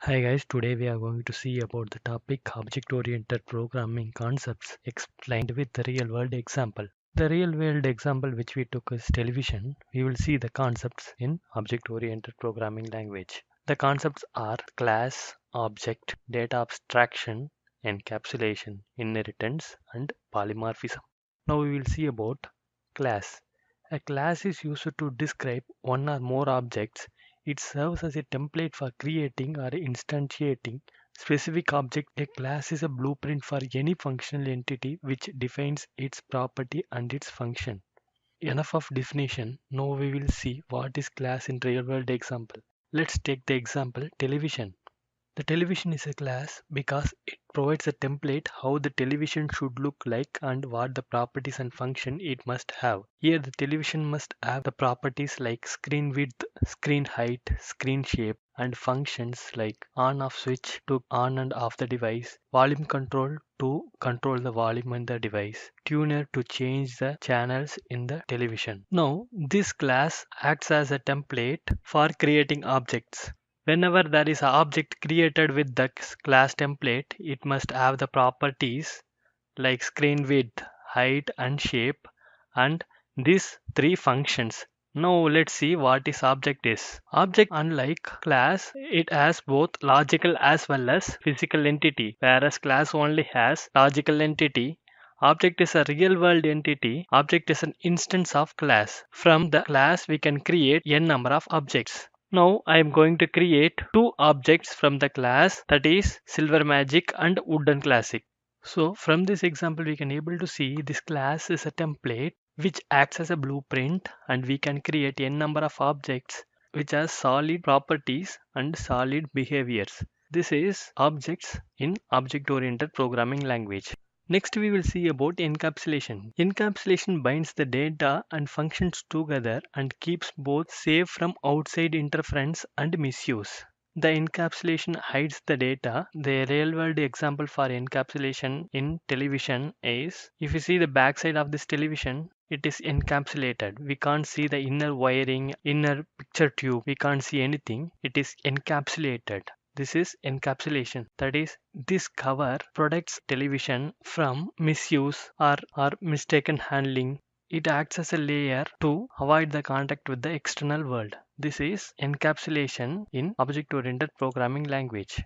Hi guys, today we are going to see about the topic object-oriented programming concepts explained with the real-world example. The real-world example which we took is television. We will see the concepts in object-oriented programming language. The concepts are class, object, data abstraction, encapsulation, inheritance, and polymorphism. Now we will see about class. A class is used to describe one or more objects. It serves as a template for creating or instantiating specific object. A class is a blueprint for any functional entity which defines its property and its function. Enough of definition. Now we will see what is class in real world example. Let's take the example television. The television is a class because it provides a template how the television should look like and what the properties and function it must have. Here the television must have the properties like screen width, screen height, screen shape and functions like on off switch to on and off the device, volume control to control the volume in the device, tuner to change the channels in the television. Now this class acts as a template for creating objects. Whenever there is an object created with the class template, it must have the properties like screen width, height and shape and these three functions. Now let's see what is object is. Object, unlike class, it has both logical as well as physical entity, whereas class only has logical entity. Object is a real world entity. Object is an instance of class. From the class we can create n number of objects. Now I am going to create two objects from the class, that is Silver Magic and Wooden Classic. So from this example we can able to see this class is a template which acts as a blueprint and we can create n number of objects which has solid properties and solid behaviors. This is objects in object oriented programming language. Next we will see about encapsulation. Encapsulation binds the data and functions together and keeps both safe from outside interference and misuse. The encapsulation hides the data. The real world example for encapsulation in television is, if you see the backside of this television, it is encapsulated. We can't see the inner wiring, inner picture tube. We can't see anything. It is encapsulated. This is encapsulation. That is, this cover protects television from misuse or mistaken handling. It acts as a layer to avoid the contact with the external world. This is encapsulation in object-oriented programming language.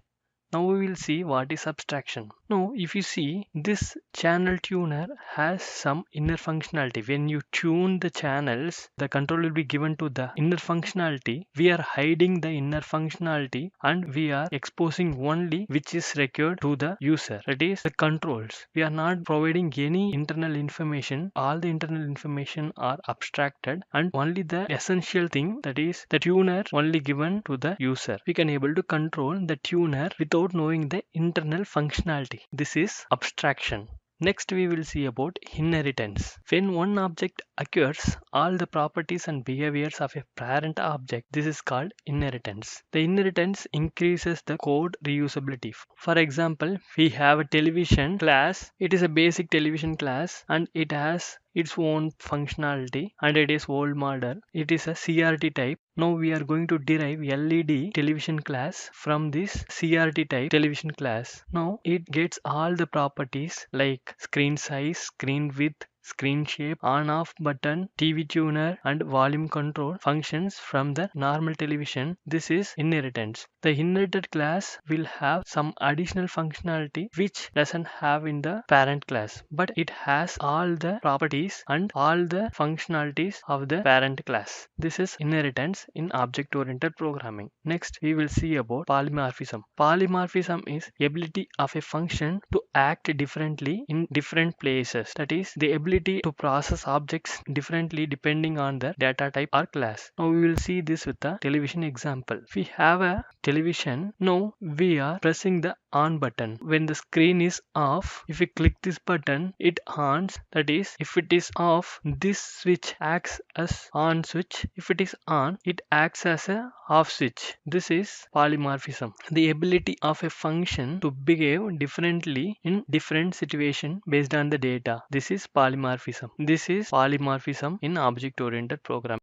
Now we will see what is abstraction. Now if you see, this channel tuner has some inner functionality. When you tune the channels, the control will be given to the inner functionality. We are hiding the inner functionality and we are exposing only which is required to the user. That is the controls. We are not providing any internal information. All the internal information are abstracted and only the essential thing, that is the tuner, only given to the user. We can able to control the tuner without knowing the internal functionality. This is abstraction. Next we will see about inheritance. When one object acquires all the properties and behaviors of a parent object, this is called inheritance. The inheritance increases the code reusability. For example, we have a television class. It is a basic television class and it has its own functionality and it is old model. It is a CRT type. Now we are going to derive LED television class from this CRT type television class. Now it gets all the properties like screen size, screen width, screen shape, on off button, TV tuner and volume control functions from the normal television. This is inheritance. The inherited class will have some additional functionality which doesn't have in the parent class, but it has all the properties and all the functionalities of the parent class. This is inheritance in object oriented programming. Next we will see about polymorphism. Polymorphism is ability of a function to act differently in different places. That is the ability to process objects differently depending on the data type or class. Now we will see this with a television example. We have a television. Now we are pressing the on button. When the screen is off, if we click this button, it ons. That is, if it is off, this switch acts as on switch. If it is on, it acts as a off switch. This is polymorphism. The ability of a function to behave differently in different situation based on the data. This is polymorphism. This is polymorphism in object oriented programming.